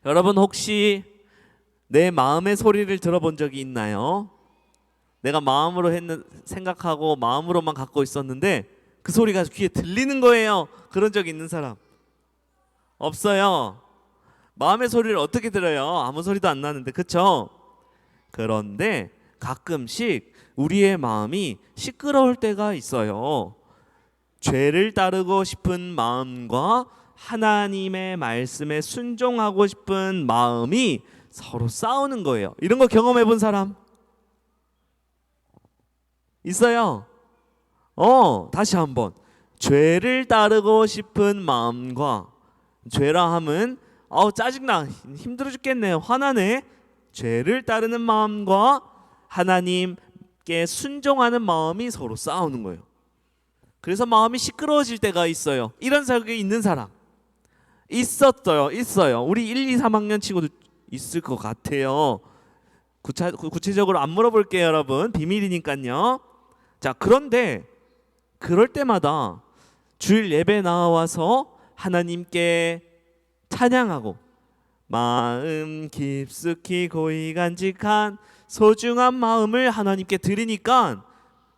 여러분 혹시 내 마음의 소리를 들어본 적이 있나요? 내가 마음으로 생각하고 마음으로만 갖고 있었는데 그 소리가 귀에 들리는 거예요. 그런 적 있는 사람? 없어요. 마음의 소리를 어떻게 들어요? 아무 소리도 안 나는데, 그쵸? 그런데 가끔씩 우리의 마음이 시끄러울 때가 있어요. 죄를 따르고 싶은 마음과 하나님의 말씀에 순종하고 싶은 마음이 서로 싸우는 거예요. 이런 거 경험해 본 사람 있어요? 다시 한번. 죄를 따르고 싶은 마음과, 죄라 함은 짜증나, 힘들어 죽겠네, 화나네. 죄를 따르는 마음과 하나님께 순종하는 마음이 서로 싸우는 거예요. 그래서 마음이 시끄러워질 때가 있어요. 이런 사람이 있는 사람 있어요. 우리 1, 2, 3학년 친구도 있을 것 같아요. 구체적으로 안 물어볼게요, 여러분. 비밀이니까요. 자, 그런데 그럴 때마다 주일 예배 나와서 하나님께 찬양하고 마음 깊숙이 고이 간직한 소중한 마음을 하나님께 드리니까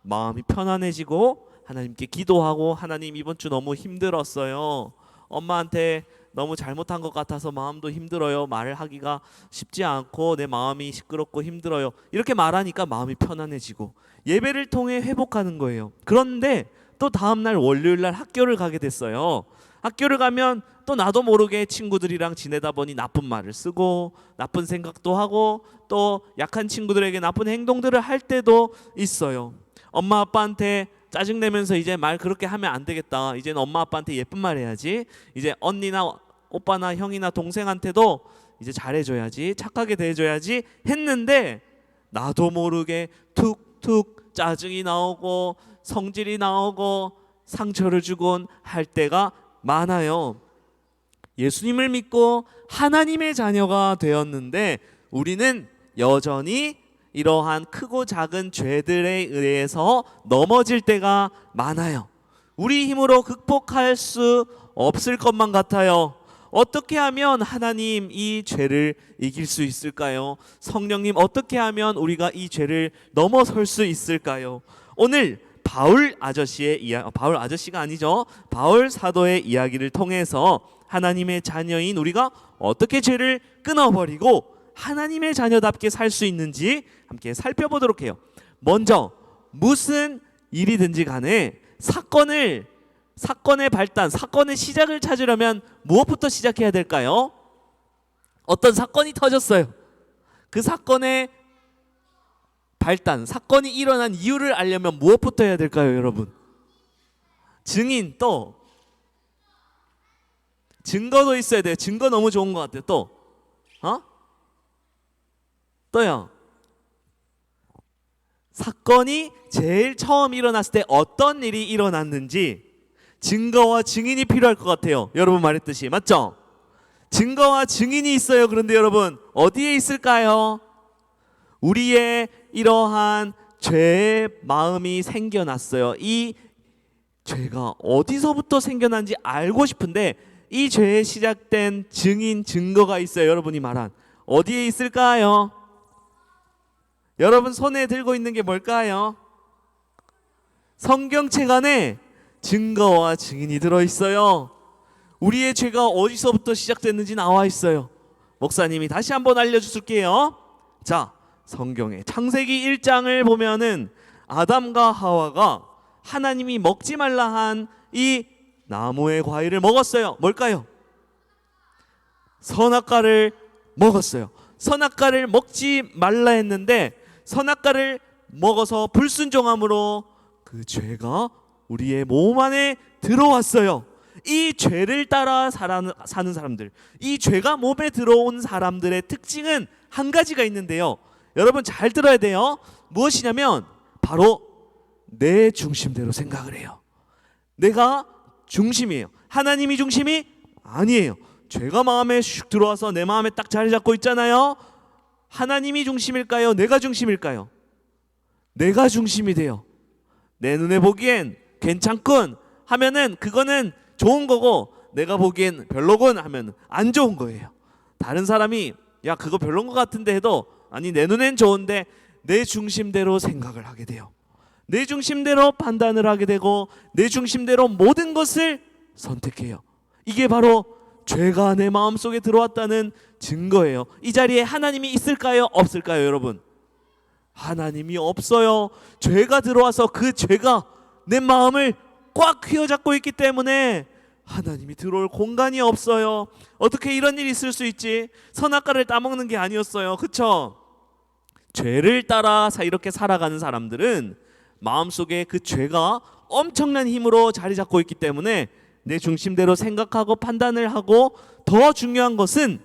마음이 편안해지고 하나님께 기도하고, 하나님 이번 주 너무 힘들었어요. 엄마한테 너무 잘못한 것 같아서 마음도 힘들어요. 말을 하기가 쉽지 않고 내 마음이 시끄럽고 힘들어요. 이렇게 말하니까 마음이 편안해지고 예배를 통해 회복하는 거예요. 그런데 또 다음날 월요일날 학교를 가게 됐어요. 학교를 가면 또 나도 모르게 친구들이랑 지내다 보니 나쁜 말을 쓰고 나쁜 생각도 하고 또 약한 친구들에게 나쁜 행동들을 할 때도 있어요. 엄마 아빠한테 짜증내면서 이제 말 그렇게 하면 안 되겠다. 이제는 엄마 아빠한테 예쁜 말 해야지. 이제 언니나 오빠나 형이나 동생한테도 이제 잘해줘야지, 착하게 대해줘야지 했는데 나도 모르게 툭툭 짜증이 나오고 성질이 나오고 상처를 주곤 할 때가 많아요. 예수님을 믿고 하나님의 자녀가 되었는데 우리는 여전히 이러한 크고 작은 죄들에 의해서 넘어질 때가 많아요. 우리 힘으로 극복할 수 없을 것만 같아요. 어떻게 하면 하나님 이 죄를 이길 수 있을까요? 성령님, 어떻게 하면 우리가 이 죄를 넘어설 수 있을까요? 오늘 바울 아저씨가 아니죠. 바울 사도의 이야기를 통해서 하나님의 자녀인 우리가 어떻게 죄를 끊어버리고 하나님의 자녀답게 살 수 있는지 함께 살펴보도록 해요. 먼저 무슨 일이든지 간에 사건의 발단, 사건의 시작을 찾으려면 무엇부터 시작해야 될까요? 어떤 사건이 터졌어요. 그 사건의 발단, 사건이 일어난 이유를 알려면 무엇부터 해야 될까요, 여러분? 증인, 또 증거도 있어야 돼요. 증거 너무 좋은 것 같아요. 또요. 사건이 제일 처음 일어났을 때 어떤 일이 일어났는지 증거와 증인이 필요할 것 같아요. 여러분 말했듯이, 맞죠? 증거와 증인이 있어요. 그런데 여러분 어디에 있을까요? 우리의 이러한 죄의 마음이 생겨났어요. 이 죄가 어디서부터 생겨난지 알고 싶은데 이 죄에 시작된 증인, 증거가 있어요. 여러분이 말한 어디에 있을까요? 여러분 손에 들고 있는 게 뭘까요? 성경책 안에 증거와 증인이 들어있어요. 우리의 죄가 어디서부터 시작됐는지 나와 있어요. 목사님이 다시 한번 알려줄게요. 자, 성경의 창세기 1장을 보면은 아담과 하와가 하나님이 먹지 말라 한 이 나무의 과일을 먹었어요. 뭘까요? 선악과를 먹었어요. 선악과를 먹지 말라 했는데 선악과를 먹어서 불순종함으로 그 죄가 우리의 몸 안에 들어왔어요. 이 죄를 따라 사는 사람들, 이 죄가 몸에 들어온 사람들의 특징은 한 가지가 있는데요. 여러분 잘 들어야 돼요. 무엇이냐면 바로 내 중심대로 생각을 해요. 내가 중심이에요. 하나님이 중심이 아니에요. 죄가 마음에 슉 들어와서 내 마음에 딱 자리 잡고 있잖아요. 하나님이 중심일까요? 내가 중심일까요? 내가 중심이 돼요. 내 눈에 보기엔 괜찮군 하면은 그거는 좋은 거고, 내가 보기엔 별로군 하면 안 좋은 거예요. 다른 사람이 야 그거 별론 것 같은데 해도 아니 내 눈엔 좋은데 내 중심대로 생각을 하게 돼요. 내 중심대로 판단을 하게 되고 내 중심대로 모든 것을 선택해요. 이게 바로 죄가 내 마음속에 들어왔다는 증거예요. 이 자리에 하나님이 있을까요? 없을까요, 여러분? 하나님이 없어요. 죄가 들어와서 그 죄가 내 마음을 꽉 휘어잡고 있기 때문에 하나님이 들어올 공간이 없어요. 어떻게 이런 일이 있을 수 있지? 선악과를 따먹는 게 아니었어요. 그쵸? 죄를 따라 이렇게 살아가는 사람들은 마음속에 그 죄가 엄청난 힘으로 자리 잡고 있기 때문에 내 중심대로 생각하고 판단을 하고 더 중요한 것은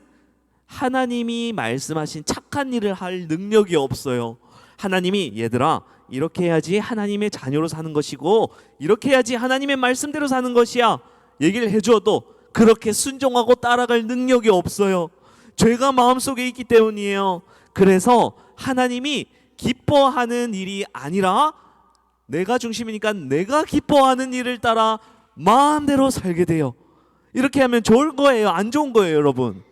하나님이 말씀하신 착한 일을 할 능력이 없어요. 하나님이 얘들아 이렇게 해야지 하나님의 자녀로 사는 것이고 이렇게 해야지 하나님의 말씀대로 사는 것이야 얘기를 해줘도 그렇게 순종하고 따라갈 능력이 없어요. 죄가 마음속에 있기 때문이에요. 그래서 하나님이 기뻐하는 일이 아니라 내가 중심이니까 내가 기뻐하는 일을 따라 마음대로 살게 돼요. 이렇게 하면 좋은 거예요? 안 좋은 거예요, 여러분?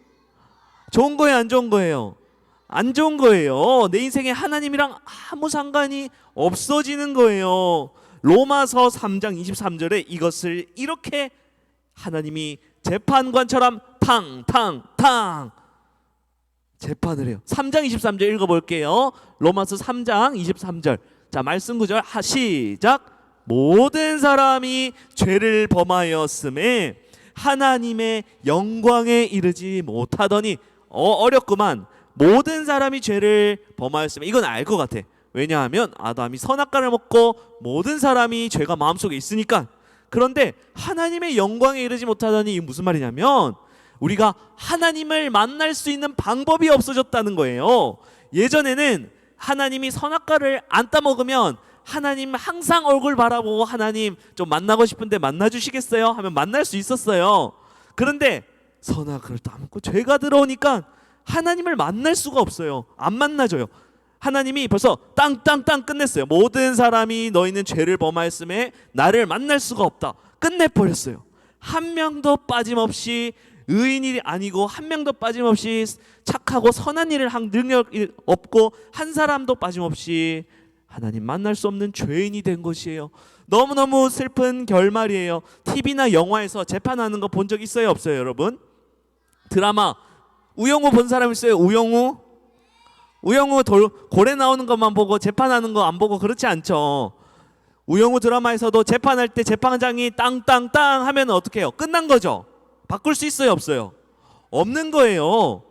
좋은 거예요? 안 좋은 거예요? 안 좋은 거예요. 내 인생에 하나님이랑 아무 상관이 없어지는 거예요. 로마서 3장 23절에 이것을 이렇게 하나님이 재판관처럼 탕탕탕 재판을 해요. 3장 23절 읽어볼게요. 로마서 3장 23절. 자, 말씀 구절 시작. 모든 사람이 죄를 범하였음에 하나님의 영광에 이르지 못하더니 어렵구만. 모든 사람이 죄를 범하였으면 이건 알 것 같아. 왜냐하면 아담이 선악과를 먹고 모든 사람이 죄가 마음속에 있으니까. 그런데 하나님의 영광에 이르지 못하더니 이게 무슨 말이냐면 우리가 하나님을 만날 수 있는 방법이 없어졌다는 거예요. 예전에는 하나님이 선악과를 안 따먹으면 하나님 항상 얼굴 바라보고 하나님 좀 만나고 싶은데 만나주시겠어요? 하면 만날 수 있었어요. 그런데 선악과를 따먹고 죄가 들어오니까 하나님을 만날 수가 없어요. 안 만나줘요. 하나님이 벌써 땅땅땅 끝냈어요. 모든 사람이 너희는 죄를 범하였음에 나를 만날 수가 없다. 끝내버렸어요. 한 명도 빠짐없이 의인이 아니고 한 명도 빠짐없이 착하고 선한 일을 한 능력이 없고 한 사람도 빠짐없이 하나님 만날 수 없는 죄인이 된 것이에요. 너무너무 슬픈 결말이에요. TV나 영화에서 재판하는 거 본 적 있어요? 없어요, 여러분? 드라마 우영우 본 사람 있어요? 우영우 고래 나오는 것만 보고 재판하는 거 안 보고 그렇지 않죠. 우영우 드라마에서도 재판할 때 재판장이 땅땅땅 하면 어떻게 해요? 끝난 거죠. 바꿀 수 있어요? 없어요? 없는 거예요.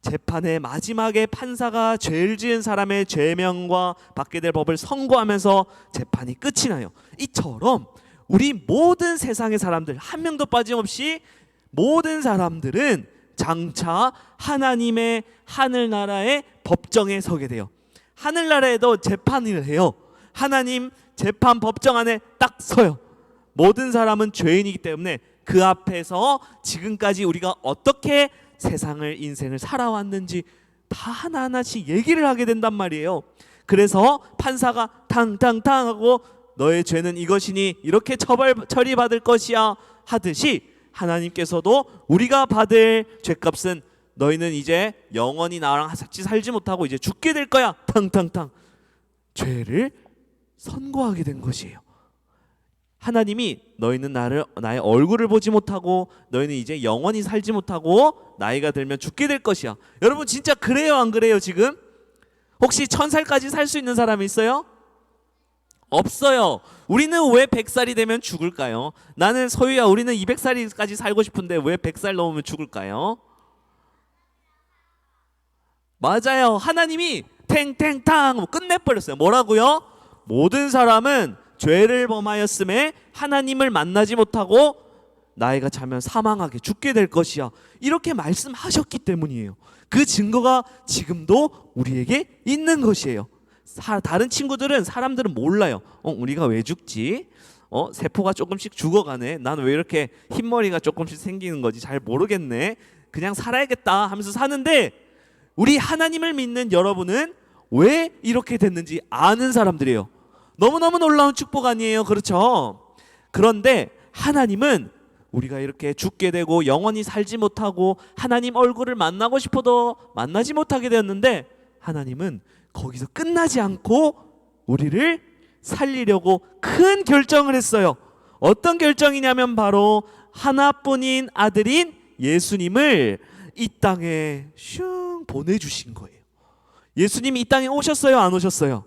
재판의 마지막에 판사가 죄를 지은 사람의 죄명과 받게 될 법을 선고하면서 재판이 끝이 나요. 이처럼 우리 모든 세상의 사람들 한 명도 빠짐없이 모든 사람들은 장차 하나님의 하늘나라의 법정에 서게 돼요. 하늘나라에도 재판을 해요. 하나님 재판 법정 안에 딱 서요. 모든 사람은 죄인이기 때문에 그 앞에서 지금까지 우리가 어떻게 세상을 인생을 살아왔는지 다 하나하나씩 얘기를 하게 된단 말이에요. 그래서 판사가 탕탕탕 하고 너의 죄는 이것이니 이렇게 처리받을 것이야 하듯이 하나님께서도 우리가 받을 죄값은 너희는 이제 영원히 나랑 같이 살지 못하고 이제 죽게 될 거야. 탕탕탕 죄를 선고하게 된 것이에요. 하나님이 너희는 나의 얼굴을 보지 못하고 너희는 이제 영원히 살지 못하고 나이가 들면 죽게 될 것이야. 여러분 진짜 그래요 안 그래요? 지금 혹시 1000살까지 살 수 있는 사람이 있어요? 없어요. 우리는 왜 100살이 되면 죽을까요? 나는 소유야 우리는 200살까지 살고 싶은데 왜 100살 넘으면 죽을까요? 맞아요. 하나님이 탱탱탕 끝내버렸어요. 뭐라고요? 모든 사람은 죄를 범하였음에 하나님을 만나지 못하고 나이가 차면 사망하게 죽게 될 것이야. 이렇게 말씀하셨기 때문이에요. 그 증거가 지금도 우리에게 있는 것이에요. 다른 친구들은 사람들은 몰라요. 우리가 왜 죽지? 세포가 조금씩 죽어가네. 난 왜 이렇게 흰머리가 조금씩 생기는 거지? 잘 모르겠네. 그냥 살아야겠다 하면서 사는데 우리 하나님을 믿는 여러분은 왜 이렇게 됐는지 아는 사람들이에요. 너무너무 놀라운 축복 아니에요? 그렇죠? 그런데 하나님은 우리가 이렇게 죽게 되고 영원히 살지 못하고 하나님 얼굴을 만나고 싶어도 만나지 못하게 되었는데, 하나님은 거기서 끝나지 않고 우리를 살리려고 큰 결정을 했어요. 어떤 결정이냐면 바로 하나뿐인 아들인 예수님을 이 땅에 슝 보내주신 거예요. 예수님이 이 땅에 오셨어요, 안 오셨어요?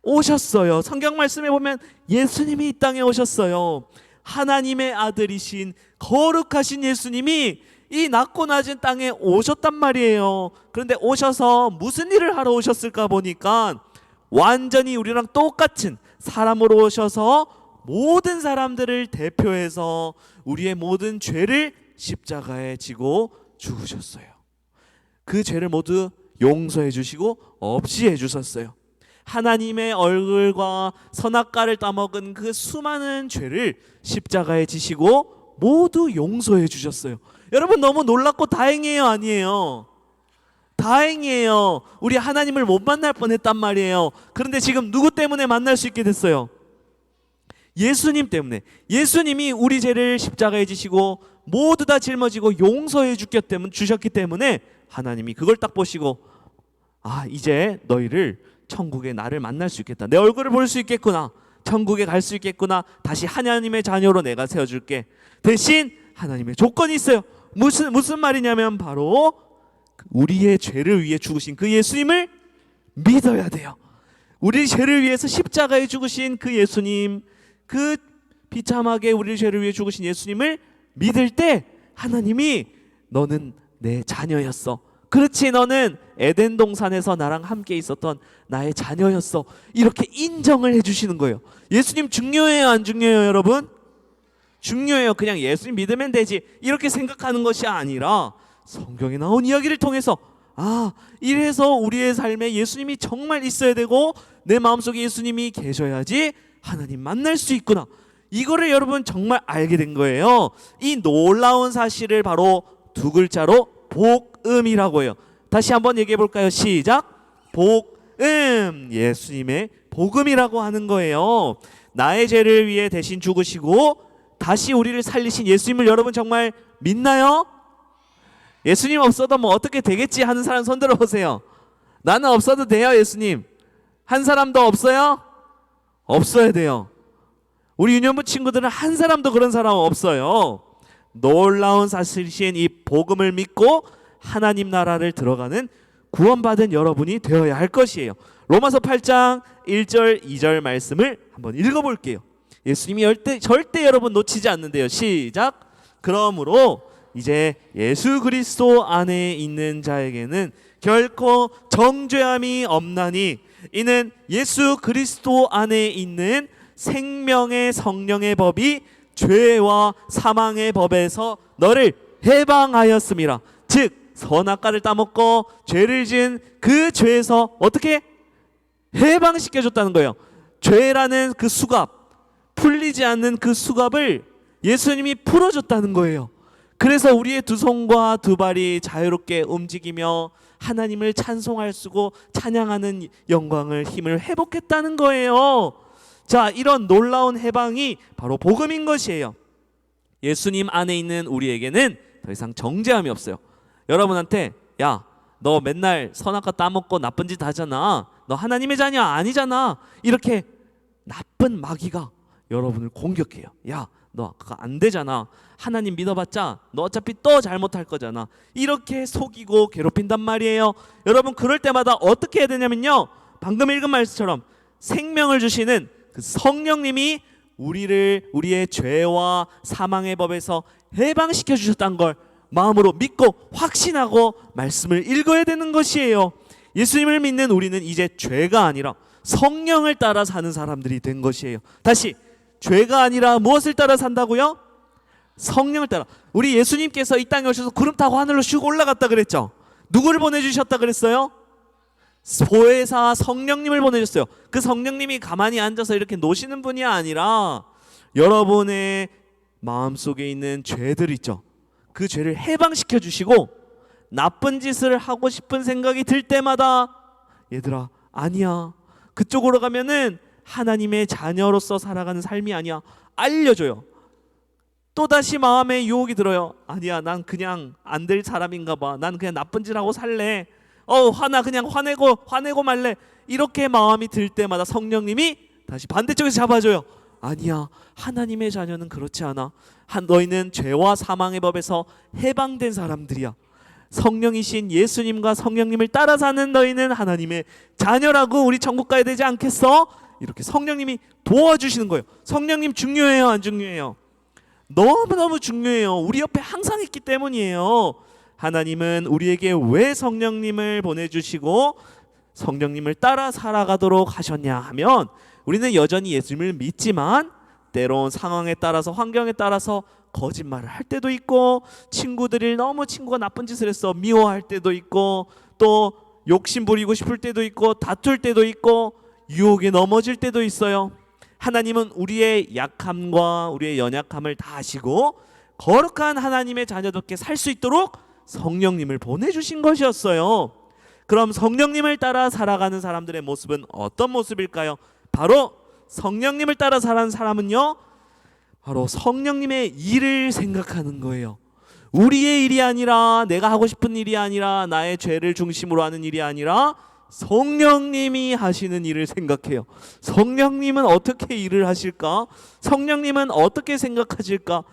오셨어요. 성경 말씀에 보면 예수님이 이 땅에 오셨어요. 하나님의 아들이신 거룩하신 예수님이 이 낮고 낮은 땅에 오셨단 말이에요. 그런데 오셔서 무슨 일을 하러 오셨을까 보니까 완전히 우리랑 똑같은 사람으로 오셔서 모든 사람들을 대표해서 우리의 모든 죄를 십자가에 지고 죽으셨어요. 그 죄를 모두 용서해 주시고 없이 해 주셨어요. 하나님의 얼굴과 선악과를 따먹은 그 수많은 죄를 십자가에 지시고 모두 용서해 주셨어요. 여러분, 너무 놀랍고 다행이에요, 아니에요? 다행이에요. 우리 하나님을 못 만날 뻔했단 말이에요. 그런데 지금 누구 때문에 만날 수 있게 됐어요? 예수님 때문에. 예수님이 우리 죄를 십자가에 지시고 모두 다 짊어지고 용서해 주셨기 때문에 하나님이 그걸 딱 보시고, 아, 이제 너희를 천국에 나를 만날 수 있겠다. 내 얼굴을 볼 수 있겠구나. 천국에 갈 수 있겠구나. 다시 하나님의 자녀로 내가 세워줄게. 대신 하나님의 조건이 있어요. 무슨 말이냐면 바로 우리의 죄를 위해 죽으신 그 예수님을 믿어야 돼요. 우리 죄를 위해서 십자가에 죽으신 그 예수님, 그 비참하게 우리 죄를 위해 죽으신 예수님을 믿을 때 하나님이 너는 내 자녀였어. 그렇지, 너는 에덴 동산에서 나랑 함께 있었던 나의 자녀였어. 이렇게 인정을 해주시는 거예요. 예수님 중요해요, 안 중요해요, 여러분? 중요해요. 그냥 예수님 믿으면 되지 이렇게 생각하는 것이 아니라 성경에 나온 이야기를 통해서, 아, 이래서 우리의 삶에 예수님이 정말 있어야 되고 내 마음속에 예수님이 계셔야지 하나님 만날 수 있구나. 이거를 여러분 정말 알게 된 거예요. 이 놀라운 사실을 바로 두 글자로 복음이라고 해요. 다시 한번 얘기해 볼까요? 시작. 복음. 예수님의 복음이라고 하는 거예요. 나의 죄를 위해 대신 죽으시고 다시 우리를 살리신 예수님을 여러분 정말 믿나요? 예수님 없어도 뭐 어떻게 되겠지 하는 사람 손 들어 보세요. 나는 없어도 돼요, 예수님. 한 사람도 없어요? 없어야 돼요. 우리 유년부 친구들은 한 사람도 그런 사람 없어요. 놀라운 사실이신 이 복음을 믿고 하나님 나라를 들어가는 구원받은 여러분이 되어야 할 것이에요. 로마서 8장 1절 2절 말씀을 한번 읽어볼게요. 예수님이 절대 여러분 놓치지 않는데요. 시작. 그러므로 이제 예수 그리스도 안에 있는 자에게는 결코 정죄함이 없나니 이는 예수 그리스도 안에 있는 생명의 성령의 법이 죄와 사망의 법에서 너를 해방하였음이라. 즉 선악과를 따먹고 죄를 지은 그 죄에서 어떻게 해방시켜줬다는 거예요. 죄라는 그 수갑, 풀리지 않는 그 수갑을 예수님이 풀어줬다는 거예요. 그래서 우리의 두 손과 두 발이 자유롭게 움직이며 하나님을 찬송할 수고 찬양하는 영광을, 힘을 회복했다는 거예요. 자, 이런 놀라운 해방이 바로 복음인 것이에요. 예수님 안에 있는 우리에게는 더 이상 정죄함이 없어요. 여러분한테 야, 너 맨날 선악과 따먹고 나쁜 짓 하잖아. 너 하나님의 자녀 아니잖아. 이렇게 나쁜 마귀가 여러분을 공격해요. 야, 너 그거 안 되잖아. 하나님 믿어봤자 너 어차피 또 잘못할 거잖아. 이렇게 속이고 괴롭힌단 말이에요. 여러분, 그럴 때마다 어떻게 해야 되냐면요, 방금 읽은 말씀처럼 생명을 주시는 그 성령님이 우리의 죄와 사망의 법에서 해방시켜 주셨다는 걸 마음으로 믿고 확신하고 말씀을 읽어야 되는 것이에요. 예수님을 믿는 우리는 이제 죄가 아니라 성령을 따라 사는 사람들이 된 것이에요. 다시, 죄가 아니라 무엇을 따라 산다고요? 성령을 따라. 우리 예수님께서 이 땅에 오셔서 구름 타고 하늘로 슉 올라갔다 그랬죠. 누구를 보내주셨다 그랬어요? 보혜사 성령님을 보내줬어요. 그 성령님이 가만히 앉아서 이렇게 노시는 분이 아니라 여러분의 마음속에 있는 죄들 있죠. 그 죄를 해방시켜 주시고 나쁜 짓을 하고 싶은 생각이 들 때마다 얘들아, 아니야, 그쪽으로 가면은 하나님의 자녀로서 살아가는 삶이 아니야, 알려줘요. 또다시 마음에 유혹이 들어요. 아니야, 난 그냥 안 될 사람인가 봐. 난 그냥 나쁜 짓 하고 살래. 그냥 화내고 말래. 이렇게 마음이 들 때마다 성령님이 다시 반대쪽에서 잡아줘요. 아니야, 하나님의 자녀는 그렇지 않아. 너희는 죄와 사망의 법에서 해방된 사람들이야. 성령이신 예수님과 성령님을 따라 사는 너희는 하나님의 자녀라고. 우리 천국 가야 되지 않겠어? 이렇게 성령님이 도와주시는 거예요. 성령님 중요해요, 안 중요해요? 너무너무 중요해요. 우리 옆에 항상 있기 때문이에요. 하나님은 우리에게 왜 성령님을 보내주시고 성령님을 따라 살아가도록 하셨냐 하면, 우리는 여전히 예수님을 믿지만 때론 상황에 따라서, 환경에 따라서 거짓말을 할 때도 있고, 친구가 나쁜 짓을 했어 미워할 때도 있고, 또 욕심 부리고 싶을 때도 있고, 다툴 때도 있고, 유혹에 넘어질 때도 있어요. 하나님은 우리의 약함과 우리의 연약함을 다 아시고 거룩한 하나님의 자녀답게 살 수 있도록 성령님을 보내주신 것이었어요. 그럼 성령님을 따라 살아가는 사람들의 모습은 어떤 모습일까요? 바로 성령님을 따라 살아가는 사람은요, 바로 성령님의 일을 생각하는 거예요. 우리의 일이 아니라, 내가 하고 싶은 일이 아니라, 나의 죄를 중심으로 하는 일이 아니라 성령님이 하시는 일을 생각해요. 성령님은 어떻게 일을 하실까? 성령님은 어떻게 생각하실까?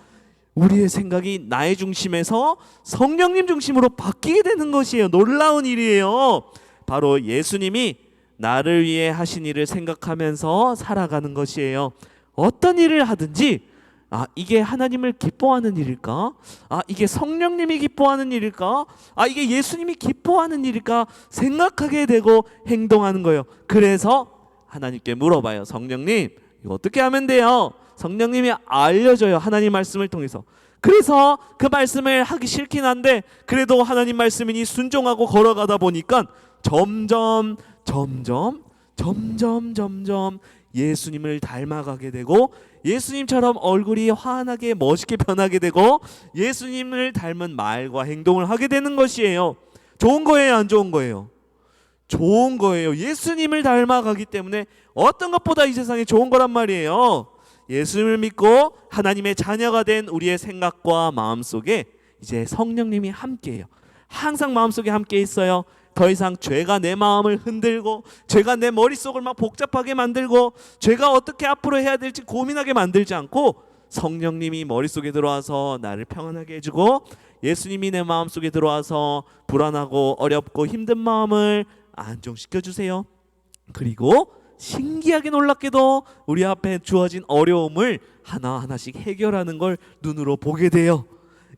우리의 생각이 나의 중심에서 성령님 중심으로 바뀌게 되는 것이에요. 놀라운 일이에요. 바로 예수님이 나를 위해 하신 일을 생각하면서 살아가는 것이에요. 어떤 일을 하든지, 이게 하나님을 기뻐하는 일일까? 이게 성령님이 기뻐하는 일일까? 이게 예수님이 기뻐하는 일일까? 생각하게 되고 행동하는 거예요. 그래서 하나님께 물어봐요. 성령님, 이거 어떻게 하면 돼요? 성령님이 알려줘요. 하나님 말씀을 통해서. 그래서 그 말씀을 하기 싫긴 한데, 그래도 하나님 말씀이니 순종하고 걸어가다 보니까 점점 예수님을 닮아가게 되고, 예수님처럼 얼굴이 환하게 멋있게 변하게 되고, 예수님을 닮은 말과 행동을 하게 되는 것이에요. 좋은 거예요, 안 좋은 거예요? 좋은 거예요. 예수님을 닮아가기 때문에 어떤 것보다 이 세상에 좋은 거란 말이에요. 예수님을 믿고 하나님의 자녀가 된 우리의 생각과 마음속에 이제 성령님이 함께해요. 항상 마음속에 함께 있어요. 더 이상 죄가 내 마음을 흔들고, 죄가 내 머릿속을 막 복잡하게 만들고, 죄가 어떻게 앞으로 해야 될지 고민하게 만들지 않고, 성령님이 머릿속에 들어와서 나를 평안하게 해주고, 예수님이 내 마음속에 들어와서 불안하고 어렵고 힘든 마음을 안정시켜 주세요. 그리고 신기하게 놀랍게도 우리 앞에 주어진 어려움을 하나하나씩 해결하는 걸 눈으로 보게 돼요.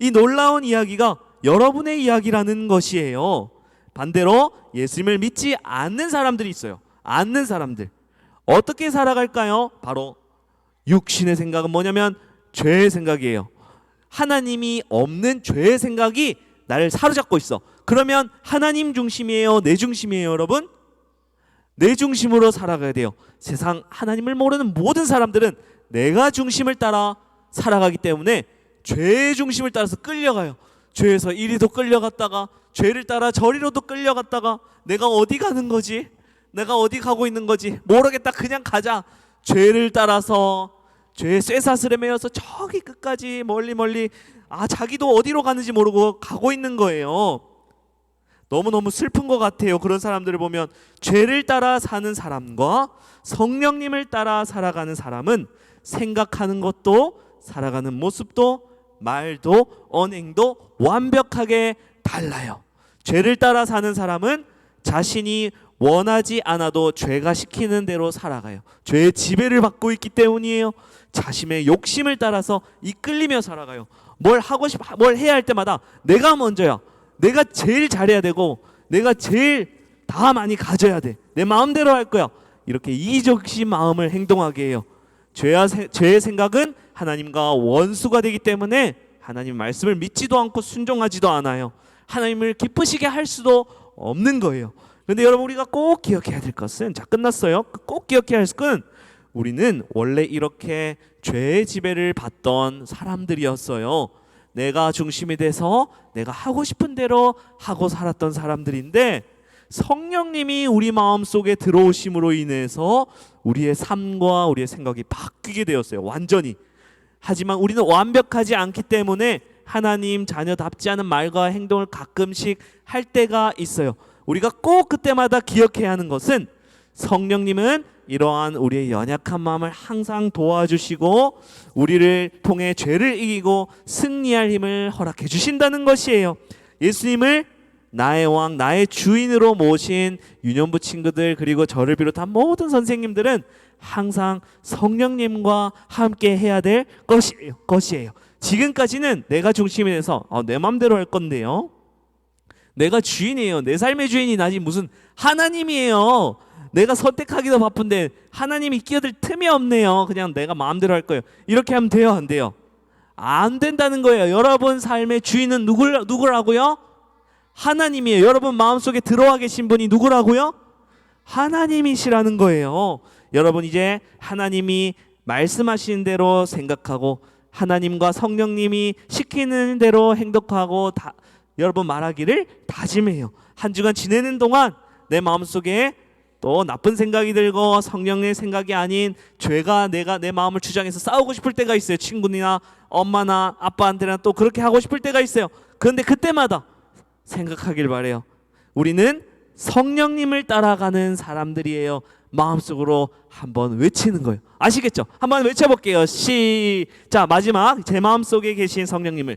이 놀라운 이야기가 여러분의 이야기라는 것이에요. 반대로 예수님을 믿지 않는 사람들이 있어요. 않는 사람들. 어떻게 살아갈까요? 바로 육신의 생각은 뭐냐면 죄의 생각이에요. 하나님이 없는 죄의 생각이 나를 사로잡고 있어. 그러면 하나님 중심이에요, 내 중심이에요, 여러분? 내 중심으로 살아가야 돼요. 세상 하나님을 모르는 모든 사람들은 내가 중심을 따라 살아가기 때문에 죄의 중심을 따라서 끌려가요. 죄에서 이리도 끌려갔다가, 죄를 따라 저리로도 끌려갔다가, 내가 어디 가는 거지? 내가 어디 가고 있는 거지? 모르겠다, 그냥 가자. 죄를 따라서 죄의 쇠사슬에 매여서 저기 끝까지 멀리 자기도 어디로 가는지 모르고 가고 있는 거예요. 너무너무 슬픈 것 같아요. 그런 사람들을 보면. 죄를 따라 사는 사람과 성령님을 따라 살아가는 사람은 생각하는 것도, 살아가는 모습도, 말도, 언행도 완벽하게 달라요. 죄를 따라 사는 사람은 자신이 원하지 않아도 죄가 시키는 대로 살아가요. 죄의 지배를 받고 있기 때문이에요. 자신의 욕심을 따라서 이끌리며 살아가요. 뭘 해야 할 때마다 내가 먼저야. 내가 제일 잘해야 되고, 내가 제일 다 많이 가져야 돼. 내 마음대로 할 거야. 이렇게 이기적인 마음을 행동하게 해요. 죄의 생각은 하나님과 원수가 되기 때문에 하나님 말씀을 믿지도 않고 순종하지도 않아요. 하나님을 기쁘시게 할 수도 없는 거예요. 그런데 여러분, 우리가 꼭 기억해야 될 것은, 자, 끝났어요. 꼭 기억해야 할 것은, 우리는 원래 이렇게 죄의 지배를 받던 사람들이었어요. 내가 중심이 돼서 내가 하고 싶은 대로 하고 살았던 사람들인데, 성령님이 우리 마음속에 들어오심으로 인해서 우리의 삶과 우리의 생각이 바뀌게 되었어요. 완전히 하지만 우리는 완벽하지 않기 때문에 하나님 자녀답지 않은 말과 행동을 가끔씩 할 때가 있어요. 우리가 꼭 그때마다 기억해야 하는 것은 성령님은 이러한 우리의 연약한 마음을 항상 도와주시고 우리를 통해 죄를 이기고 승리할 힘을 허락해 주신다는 것이에요. 예수님을 나의 왕, 나의 주인으로 모신 유년부 친구들 그리고 저를 비롯한 모든 선생님들은 항상 성령님과 함께 해야 될 것이에요. 지금까지는 내가 중심이 돼서 내 맘대로 할 건데요. 내가 주인이에요. 내 삶의 주인이 나지 무슨 하나님이에요. 내가 선택하기도 바쁜데 하나님이 끼어들 틈이 없네요. 그냥 내가 마음대로 할 거예요. 이렇게 하면 돼요, 안 돼요? 안 된다는 거예요. 여러분 삶의 주인은 누구라고요? 하나님이에요. 여러분 마음속에 들어와 계신 분이 누구라고요? 하나님이시라는 거예요. 여러분 이제 하나님이 말씀하시는 대로 생각하고 하나님과 성령님이 시키는 대로 행동하고 여러분 말하기를 다짐해요. 한 주간 지내는 동안 내 마음속에 또 나쁜 생각이 들고 성령의 생각이 아닌 죄가 내 마음을 주장해서 싸우고 싶을 때가 있어요. 친구나 엄마나 아빠한테나 또 그렇게 하고 싶을 때가 있어요. 그런데 그때마다 생각하길 바래요. 우리는 성령님을 따라가는 사람들이에요. 마음속으로 한번 외치는 거예요. 아시겠죠? 한번 외쳐볼게요. 시작. 마지막 제 마음속에 계신 성령님을,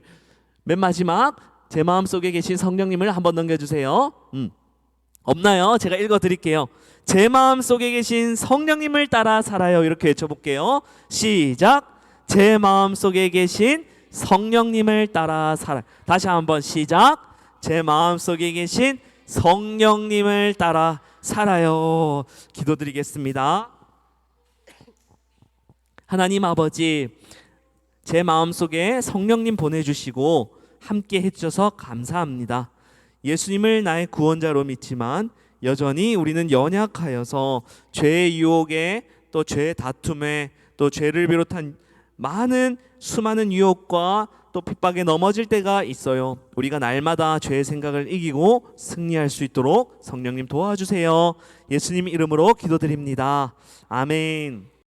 맨 마지막 제 마음속에 계신 성령님을 한번 넘겨주세요. 없나요? 제가 읽어드릴게요. 제 마음속에 계신 성령님을 따라 살아요. 이렇게 외쳐볼게요. 시작. 제 마음속에 계신 성령님을 따라 살아요. 다시 한번 시작. 제 마음속에 계신 성령님을 따라 살아요. 기도드리겠습니다. 하나님 아버지, 제 마음속에 성령님 보내주시고 함께 해주셔서 감사합니다. 예수님을 나의 구원자로 믿지만 여전히 우리는 연약하여서 죄의 유혹에 또 죄의 다툼에 또 죄를 비롯한 수많은 유혹과 또 핍박에 넘어질 때가 있어요. 우리가 날마다 죄의 생각을 이기고 승리할 수 있도록 성령님 도와주세요. 예수님 이름으로 기도드립니다. 아멘.